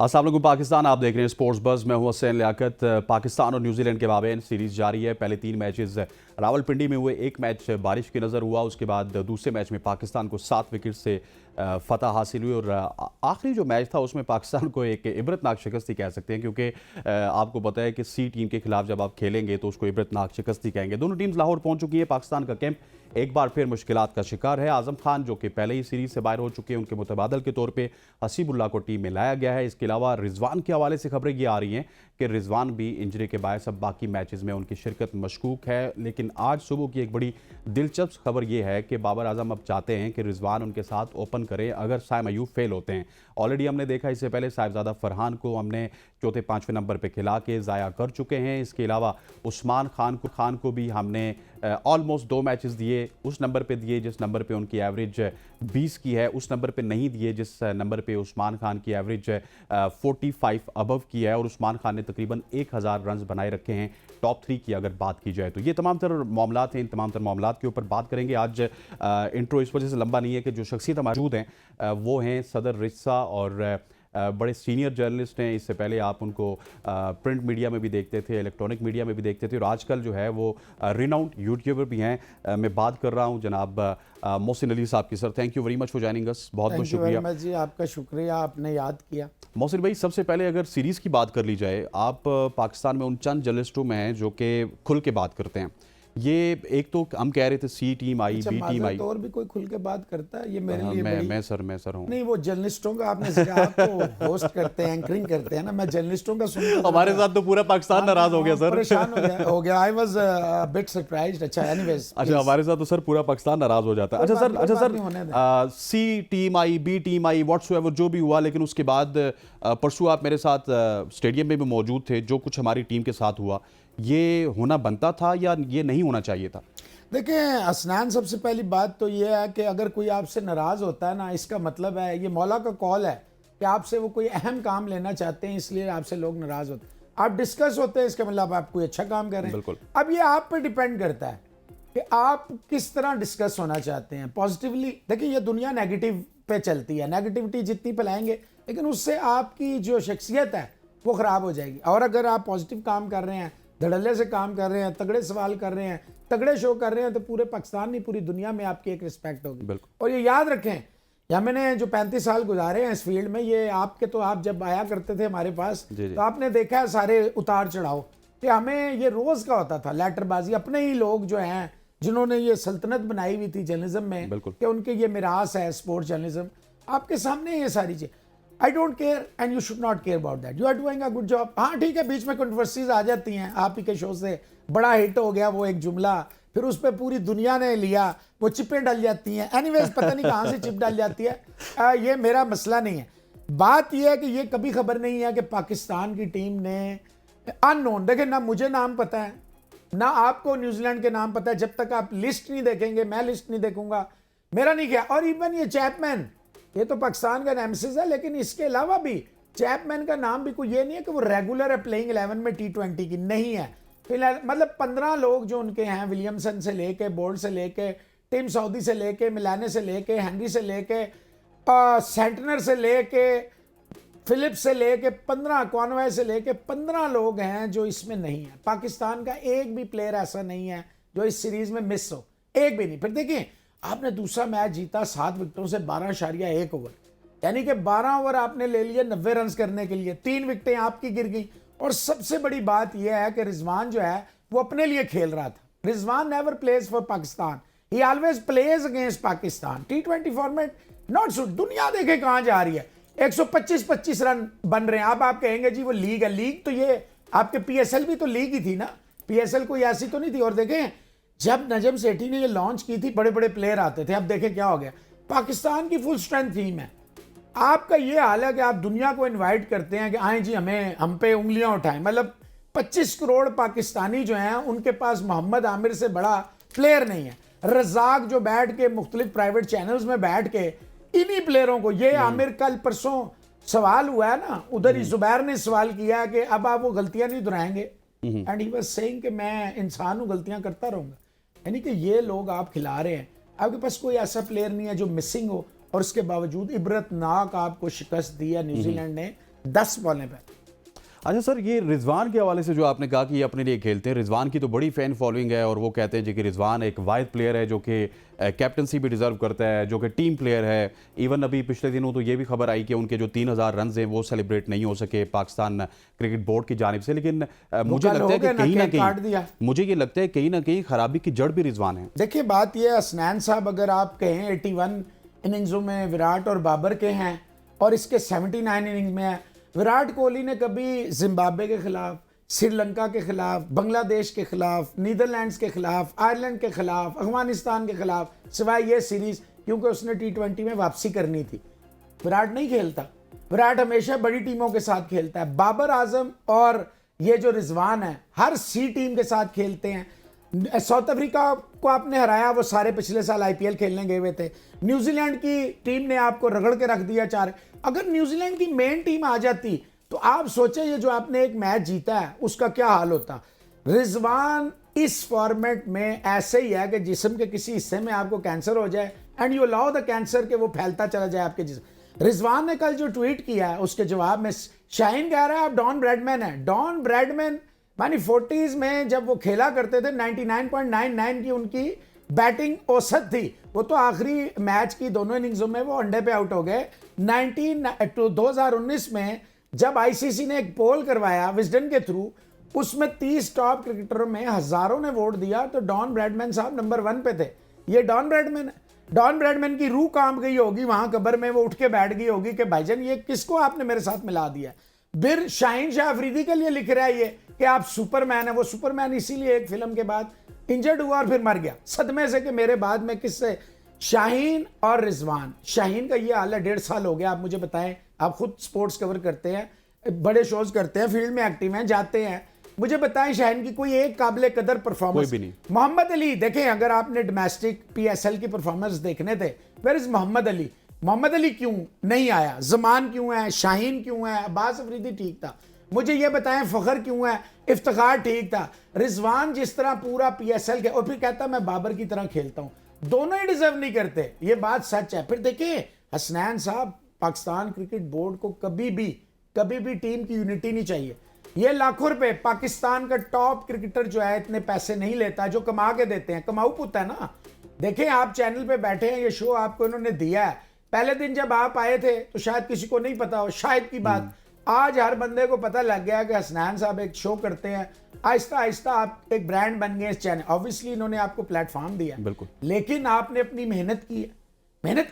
अस्सलाम वालेकुम पाकिस्तान, आप देख रहे हैं स्पोर्ट्स बज़। मैं हूं हुसैन लियाकत। पाकिस्तान और न्यूजीलैंड के माबैन सीरीज़ जारी है। पहले 3 मैचेस रावलपिंडी में हुए, एक मैच बारिश की नज़र हुआ, उसके बाद दूसरे मैच में पाकिस्तान को 7 विकेट से फतह हासिल हुई और आखिरी जो मैच था उसमें पाकिस्तान को एक इबरतनाक शिकस्त ही कह सकते हैं, क्योंकि आपको पता है कि सी टीम के खिलाफ जब आप खेलेंगे तो उसको इबरतनाक शिकस्त ही कहेंगे। दोनों टीम्स लाहौर पहुंच चुकी है। पाकिस्तान का कैंप एक बार फिर मुश्किलात का शिकार है। आजम खान जो कि पहले ही सीरीज से बाहर हो चुके हैं, उनके मुतबादल के तौर पे हसीबुल्लाह को टीम में लाया गया है। इसके अलावा रिजवान के हवाले से खबरें ये आ रही हैं कि रिजवान भी इंजरी के बायस अब बाकी मैचेस में उनकी शिरकत मशकूक है। लेकिन आज सुबह की एक बड़ी दिलचस्प खबर यह है कि बाबर आजम अब चाहते हैं कि रिजवान उनके साथ ओपन करें अगर साइम अयूब फेल होते हैं। ऑलरेडी हमने देखा, इससे पहले साहिबजादा फरहान को हमने चौथे 5वें नंबर पे खिला के ज़ाया कर चुके हैं। इसके अलावा उस्मान खान को भी हमने ऑलमोस्ट 2 मैचेस दिए, उस नंबर पे दिए जिस नंबर पे उनकी एवरेज 20 की है, उस नंबर पे नहीं दिए जिस नंबर पे उस्मान खान की एवरेज 45 अबव की है। और उस्मान खान ने तकरीबन 1000 रन बनाए रखे हैं टॉप 3 की अगर बात की जाए तो। ये तमाम तर मामलात हैं, इन तमाम तर मामलात के ऊपर बात करेंगे आज। इंट्रो इस वजह से लंबा नहीं है कि जो शख्सियत मौजूद हैं वो हैं सदर रिस्सा और बड़े सीनियर जर्नलिस्ट हैं। इससे पहले आप उनको प्रिंट मीडिया में भी देखते थे, इलेक्ट्रॉनिक मीडिया में भी देखते थे, और आजकल जो है वो रिनाउंड यूट्यूबर भी हैं। मैं बात कर रहा हूं जनाब मोहसिन अली साहब की। Sir, thank you very much for joining us. बहुत बहुत शुक्रिया जी, आपका शुक्रिया, आपने याद किया। मोहसिन भाई, सबसे पहले अगर सीरीज़ की बात कर ली जाए, आप पाकिस्तान में उन चंद जर्नलिस्टों में हैं जो कि खुल के बात करते हैं। ये एक तो हम कह रहे थे सी टीम आई, बी टीम आई, और भी कोई खुल के बात करता है? ये मेरे लिए मैं सर हूँ। नहीं, वो जर्नलिस्टों का आपने जिक्र, आप तो होस्ट करते हैं, एंकरिंग करते हैं ना, मैं जर्नलिस्टों का सुनता हमारे साथ तो पूरा पाकिस्तान नाराज हो गया सर, परेशान हो गया। I was bit surprised. अच्छा, एनीवेज, अच्छा, हमारे साथ तो सर पूरा पाकिस्तान नाराज हो जाता है। अच्छा सर, सी टीम आई, बी टीम आई, व्हाट्सएवर जो भी हुआ, लेकिन उसके बाद परसों आप मेरे साथ स्टेडियम में भी मौजूद थे। जो कुछ हमारी टीम के साथ हुआ, ये होना बनता था या ये नहीं होना चाहिए था? देखिए असनान, सबसे पहली बात तो ये है कि अगर कोई आपसे नाराज़ होता है ना, इसका मतलब है ये मौला का कॉल है कि आपसे वो कोई अहम काम लेना चाहते हैं, इसलिए आपसे लोग नाराज़ होते हैं। आप डिस्कस होते हैं, इसका मतलब आप कोई अच्छा काम कर रहे हैं। बिल्कुल। अब ये आप पे डिपेंड करता है कि आप किस तरह डिस्कस होना चाहते हैं। पॉजिटिवली देखिए, ये दुनिया नेगेटिव पे चलती है, नेगेटिविटी जितनी फैलाएंगे लेकिन उससे आपकी जो शख्सियत है वो ख़राब हो जाएगी। और अगर आप पॉजिटिव काम कर रहे हैं, धड़ल्ले से काम कर रहे हैं, तगड़े सवाल कर रहे हैं, तगड़े शो कर रहे हैं, तो पूरे पाकिस्तान नहीं, पूरी दुनिया में आपकी एक रिस्पेक्ट होगी। और ये याद रखें, या मैंने जो 35 साल गुजारे हैं इस फील्ड में, ये आपके तो आप जब आया करते थे हमारे पास तो आपने देखा है सारे उतार चढ़ाव कि हमें ये रोज़ का होता था लैटरबाजी। अपने ही लोग जो हैं जिन्होंने ये सल्तनत बनाई हुई थी जर्नलिज्म में कि उनके ये मिरास है स्पोर्ट्स जर्नलिज्म, आपके सामने ये सारी चीज़। I don't care and you should not care about that, you are doing a good job. हाँ ठीक है, बीच में कंट्रोवर्सीज आ जाती हैं। आप ही के शो से बड़ा हिट हो गया वो एक जुमला, फिर उस पर पूरी दुनिया ने लिया, वो चिपें डल जाती हैं। एनीवेज, पता नहीं कहाँ से चिप डल जाती है, ये मेरा मसला नहीं है। बात यह है कि ये कभी खबर नहीं है कि पाकिस्तान की टीम ने अननोन, देखें ना मुझे नाम पता है ना आपको न्यूजीलैंड के नाम पता है, जब तक आप लिस्ट नहीं देखेंगे, मैं लिस्ट नहीं देखूंगा, मेरा नहीं किया। और इवन ये चैपमैन, ये तो पाकिस्तान का नेमेसिस है, लेकिन इसके अलावा भी चैपमैन का नाम भी कोई ये नहीं है कि वो रेगुलर है प्लेइंग 11 में T20 की, नहीं है फिलहाल। मतलब 15 लोग जो उनके हैं, विलियमसन से लेके, बोल्ट से लेके, टिम साउदी से लेके, मिलाने से लेके, हेनरी से लेके, सेंटनर से लेके, फिलिप्स से लेके 15, कॉनवे से लेके 15 लोग हैं जो इसमें नहीं है। पाकिस्तान का एक भी प्लेयर ऐसा नहीं है जो इस सीरीज में मिस हो, एक भी नहीं। फिर देखिए, आपने दूसरा मैच जीता 7 विकेटों से 12.1 ओवर, यानी कि 12 ओवर आपने ले लिए 90 रन करने के लिए, 3 विकेटें आपकी गिर गई। और सबसे बड़ी बात यह है कि रिजवान जो है वो अपने लिए खेल रहा था। Rizwan never plays for Pakistan, he always plays against Pakistan. T20 format not suit. दुनिया देखे कहां जा रही है, 125 रन बन रहे हैं। अब आप कहेंगे जी वो लीग है, लीग तो ये आपके PSL भी तो लीग ही थी ना, PSL कोई ऐसी तो नहीं थी। और देखें, जब नजम सेठी ने ये लॉन्च की थी, बड़े बड़े प्लेयर आते थे, अब देखें क्या हो गया। पाकिस्तान की फुल स्ट्रेंथ टीम है। आपका ये हाल है कि आप दुनिया को इनवाइट करते हैं कि आए जी, हम पे उंगलियां उठाएं। मतलब 25 करोड़ पाकिस्तानी जो हैं, उनके पास मोहम्मद आमिर से बड़ा प्लेयर नहीं है। रजाक जो बैठ के मुख्तलिफ प्राइवेट चैनल्स में बैठ के इन्हीं प्लेयरों को, ये आमिर कल परसों सवाल हुआ है ना, उधर ही जुबैर ने सवाल किया कि अब आप वो गलतियां नहीं दोहराएंगे, एंड ही वाज सेइंग कि मैं इंसान हूं, गलतियां करता रहूंगा। यानी कि ये लोग आप खिला रहे हैं, आपके पास कोई ऐसा प्लेयर नहीं है जो मिसिंग हो, और उसके बावजूद इबरतनाक आपको शिकस्त दी है न्यूजीलैंड ने 10 बॉलें पे। अच्छा सर, ये रिजवान के हवाले से जो आपने कहा कि ये अपने लिए खेलते हैं, रिजवान की तो बड़ी फैन फॉलोइंग है और वो कहते हैं जी कि रिजवान एक वाहिद प्लेयर है जो कि कैप्टनसी भी डिजर्व करता है, जो कि टीम प्लेयर है। इवन अभी पिछले दिनों तो ये भी खबर आई कि उनके जो 3000 रन हैं वो सेलिब्रेट नहीं हो सके पाकिस्तान क्रिकेट बोर्ड की जानिब से। लेकिन मुझे कल लगता है हो कि गया ना, कहीं ना केक काट दिया। कहीं मुझे ये लगता है कहीं ना कहीं खराबी की जड़ भी रिजवान है। देखिए बात ये है, हसनैन साहब अगर आप कहें 81 इनिंग्सों में विराट और बाबर के हैं और इसके 79 इनिंग्स में है। विराट कोहली ने कभी जिम्बाब्वे के खिलाफ, श्रीलंका के खिलाफ, बांग्लादेश के खिलाफ, नीदरलैंड्स के खिलाफ, आयरलैंड के खिलाफ, अफगानिस्तान के खिलाफ, सिवाय ये सीरीज क्योंकि उसने T20 में वापसी करनी थी, विराट नहीं खेलता। विराट हमेशा बड़ी टीमों के साथ खेलता है। बाबर आजम और ये जो रिजवान है हर सी टीम के साथ खेलते हैं। साउथ अफ्रीका को आपने हराया, वो सारे पिछले साल IPL खेलने गए हुए थे। न्यूजीलैंड की टीम ने आपको रगड़ के रख दिया 4। अगर न्यूजीलैंड की मेन टीम आ जाती तो आप सोचे ये जो आपने एक मैच जीता है उसका क्या हाल होता। रिजवान इस फॉर्मेट में ऐसे ही है कि जिस्म के किसी हिस्से में आपको कैंसर हो जाए and you allow the cancer के वो फैलता चला जाए आपके जिस्म। रिजवान ने कल जो ट्वीट किया है उसके जवाब में शाहीन कह रहा है आप डॉन ब्रैडमैन है। डॉन ब्रैडमैन मानी 40s में जब वो खेला करते थे 99.99 की उनकी बैटिंग औसत थी। वो तो आखिरी मैच की दोनों इनिंग्सों में वो अंडे पे आउट हो गए। 2019 में जब ICC ने एक पोल करवाया विजडन के थ्रू, उसमें 30 टॉप क्रिकेटरों में हजारों ने वोट दिया तो डॉन ब्रैडमैन साहब नंबर 1 पे थे। ये डॉन ब्रैडमैन है। डॉन ब्रैडमैन की रूह काम गई होगी वहां कब्र में, वो उठ के बैठ गई होगी कि भाईजान ये किसको आपने मेरे साथ मिला दिया। फिर शाहीन शाह अफरीदी के लिए लिख रहा है ये कि आप सुपरमैन है। वो सुपरमैन इसीलिए एक फिल्म के बाद इंजर्ड हुआ और फिर मर गया सदमे से कि मेरे बाद में किससे। शाहीन और रिजवान, शाहीन का ये हाल है 1.5 साल हो गया। आप मुझे बताएं, आप खुद स्पोर्ट्स कवर करते हैं, बड़े शोज करते हैं, फील्ड में एक्टिव हैं, जाते हैं, मुझे बताएं शाहीन की कोई एक काबिल कदर परफॉर्मेंस? कोई भी नहीं। मोहम्मद अली देखें, अगर आपने डोमेस्टिक PSL की परफॉर्मेंस देखने थे, वेयर इज मोहम्मद अली? मोहम्मद अली क्यों नहीं आया? जमान क्यों है? शाहीन क्यों है? अब्बास अफरीदी ठीक था, मुझे ये बताएं फखर क्यों है? इफ्तिखार ठीक था। रिजवान जिस तरह पूरा PSL के और फिर कहता मैं बाबर की तरह खेलता हूं, दोनों ही डिजर्व नहीं करते, ये बात सच है। फिर देखिए हसनैन साहब, पाकिस्तान क्रिकेट बोर्ड को कभी भी टीम की यूनिटी नहीं चाहिए। ये लाखों रुपए पाकिस्तान का टॉप क्रिकेटर जो है इतने पैसे नहीं लेता, जो कमा के देते हैं, कमाऊ पुत है ना। देखें आप चैनल पे बैठे हैं, ये शो आपको इन्होंने दिया है। पहले दिन जब आप आए थे तो शायद किसी को नहीं पता हो, शायद की बात आज हर बंदे को पता लग गया कि हसनैन साहब एक शो करते हैं। आहिस्ता आहिस्ता आप एक ब्रांड बन गए इस चैनल। ऑब्वियसली इन्होंने आपको प्लेटफॉर्म दिया है, बिल्कुल, लेकिन आपने अपनी मेहनत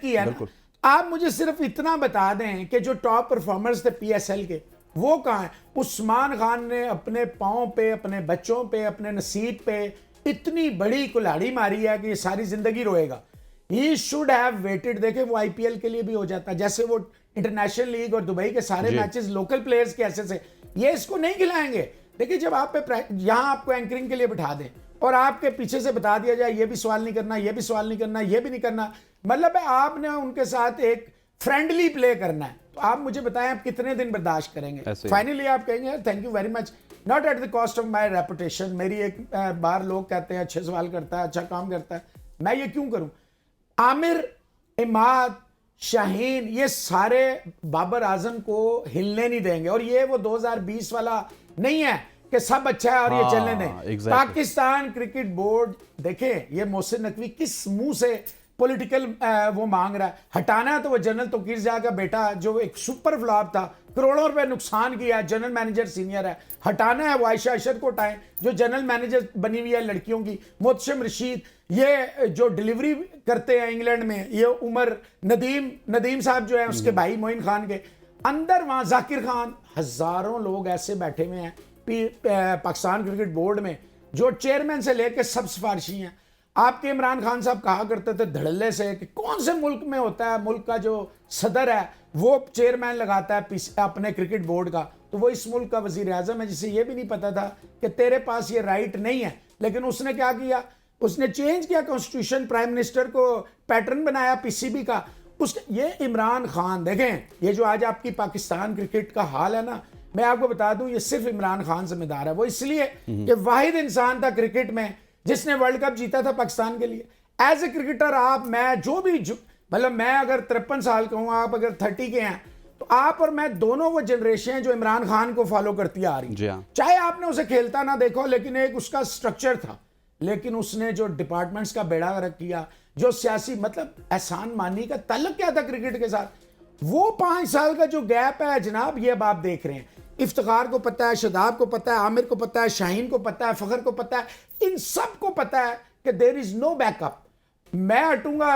की है ना। आप मुझे सिर्फ इतना बता दें कि जो टॉप परफॉर्मर्स थे PSL के वो कहाँ हैं? उस्मान खान ने अपने पाँव पे, अपने बच्चों पे, अपने नसीब पे इतनी बड़ी कुल्हाड़ी मारी है कि ये सारी जिंदगी रोएगा। He should have waited. देखे वो IPL के लिए भी हो जाता, जैसे वो इंटरनेशनल लीग और दुबई के सारे मैचेस लोकल प्लेयर्स के ऐसे से, ये इसको नहीं खिलाएंगे। देखिए जब आप पे यहाँ आपको एंकरिंग के लिए बिठा दें और आपके पीछे से बता दिया जाए ये भी सवाल नहीं करना, ये भी सवाल नहीं करना, ये भी नहीं करना, मतलब है आपने उनके साथ एक फ्रेंडली प्ले करना है, तो आप मुझे बताएं आप कितने दिन बर्दाश्त करेंगे? फाइनली आप कहेंगे thank you very much, not at the cost of my reputation. मेरी एक बार लोग कहते हैं अच्छे सवाल करता है, अच्छा काम करता है, मैं ये क्यों करूं? आमिर, इमाद, शाहीन, ये सारे बाबर आजम को हिलने नहीं देंगे। और ये वो 2020 वाला नहीं है कि सब अच्छा है और ये चलने दें। पाकिस्तान क्रिकेट बोर्ड देखें, ये मोहसिन नकवी किस मुंह से पॉलिटिकल वो मांग रहा है। हटाना है तो वो जनरल तोकीर शाह का बेटा जो एक सुपर फ्लॉप था, करोड़ों रुपए नुकसान किया, जनरल मैनेजर सीनियर है। हटाना है वो आयशा अशर को हटाएं जो जनरल मैनेजर बनी हुई है लड़कियों की। मोहतशम रशीद, ये जो डिलीवरी करते हैं इंग्लैंड में, ये उमर नदीम साहब जो है उसके भाई मोइन खान के अंदर, वहां जाकिर खान, हजारों लोग ऐसे बैठे हुए हैं पाकिस्तान क्रिकेट बोर्ड में जो चेयरमैन से लेकर सब सिफारशी हैं। आपके इमरान खान साहब कहा करते थे धड़ल्ले से कि कौन से मुल्क में होता है, मुल्क का जो सदर है वो चेयरमैन लगाता है अपने क्रिकेट बोर्ड का, तो वो इस मुल्क का वजीर आजम है, जिसे ये भी नहीं पता था कि तेरे पास ये राइट नहीं है। लेकिन उसने क्या किया, उसने चेंज किया कॉन्स्टिट्यूशन, प्राइम मिनिस्टर को पैटर्न बनाया PCB का। ये इमरान खान देखें, ये जो आज आपकी पाकिस्तान क्रिकेट का हाल है ना, मैं आपको बता दूं ये सिर्फ इमरान खान जिम्मेदार है। वो इसलिए कि वाहिद इंसान था क्रिकेट में जिसने वर्ल्ड कप जीता था पाकिस्तान के लिए। एज ए क्रिकेटर आप, मैं जो भी मतलब मैं अगर 53 साल का हूं, आप अगर 30 के हैं, तो आप और मैं दोनों वो जनरेशन है जो इमरान खान को फॉलो करती आ रही जी हाँ। चाहे आपने उसे खेलता ना देखो, लेकिन एक उसका स्ट्रक्चर था, लेकिन उसने जो डिपार्टमेंट्स का बेड़ा गर्क किया, जो सियासी मतलब एहसान मानी का ताल्लुक क्या था क्रिकेट के साथ, वो 5 साल का जो गैप है जनाब, ये अब आप देख रहे हैं। इफ्तिखार को पता है, शदाब को पता है, आमिर को पता है, शाहीन को पता है, फखर को पता है, इन सब को पता है कि देयर इज नो बैकअप। मैं हटूंगा,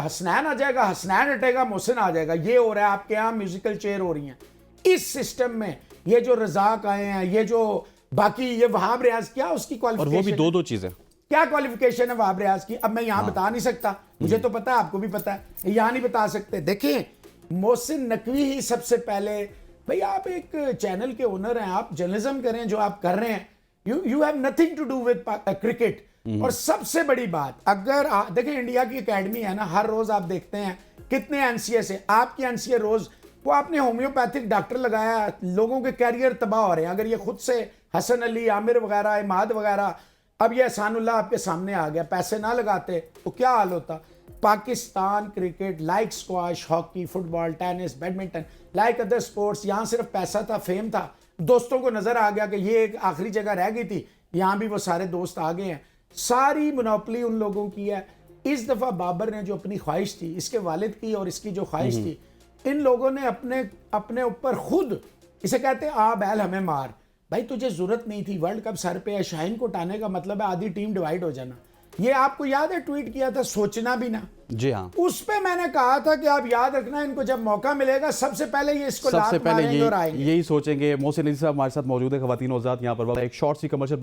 हसनैन आ जाएगा, हसनैन हटेगा, मोहसिन आ जाएगा। ये हो रहा है आपके यहाँ, म्यूजिकल चेयर हो रही हैं इस सिस्टम में। ये जो रजाक आए हैं, ये जो बाकी ये वहाब रियाज, क्या उसकी और क्वालिफिकेशन, वो भी दो चीजें, क्या क्वालिफिकेशन है वहाब रियाज की? अब मैं यहां बता नहीं सकता, मुझे तो पता है, आपको भी पता है, यहां नहीं बता सकते। देखिए, मोहसिन नकवी ही सबसे पहले, भाई आप एक चैनल के ओनर हैं, आप जर्नलिज्म करें जो आप कर रहे हैं, you have nothing to do with cricket. और सबसे बड़ी बात, अगर देखिए इंडिया की एकेडमी है ना, हर रोज आप देखते हैं कितने एनसीए है, आपकी एनसीए रोज, वो आपने होम्योपैथिक डॉक्टर लगाया, लोगों के कैरियर तबाह हो रहे हैं। अगर ये खुद से हसन अली, आमिर वगैरह, इमाद वगैरह, अब ये एहसानुल्लाह आपके सामने आ गया, पैसे ना लगाते तो क्या हाल होता। Pakistan cricket, like squash, hockey, football, tennis, badminton, like other sports, यहाँ सिर्फ पैसा था, फेम था, दोस्तों को नजर आ गया कि ये एक आखिरी जगह रह गई थी, यहाँ भी वो सारे दोस्त आ गए हैं। सारी मोनोपोली उन लोगों की है। इस दफा बाबर ने जो अपनी ख्वाहिश थी, इसके वालिद की और इसकी जो ख्वाहिश थी, इन लोगों ने अपने ऊपर खुद, इसे कहते हैं आ बैल हमें मार। भाई तुझे जरूरत नहीं थी, वर्ल्ड कप सर पे है, शाहीन को उठाने का मतलब है आधी टीम डिवाइड हो जाना। ये आपको याद है, ट्वीट किया था, सोचना भी ना। जी हाँ। उस पे मैंने कहा था कि आप याद रखना, इनको जब मौका मिलेगा सबसे पहले ये इसको सबसे लात पहले मारेंगे और आएंगे। यही सोचेंगे। मोहसिन अली साहब हमारे साथ मौजूद है, खवातीन हज़रात। यहाँ पर एक शॉर्ट सी कमर्शियल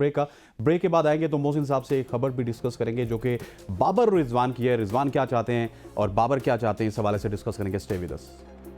ब्रेक के बाद आएंगे तो मोहसिन साहब से एक खबर भी डिस्कस करेंगे जो कि बाबर और रिजवान की है। रिजवान क्या चाहते हैं और बाबर क्या चाहते हैं, इस हवाले से डिस्कस करेंगे। Stay with us.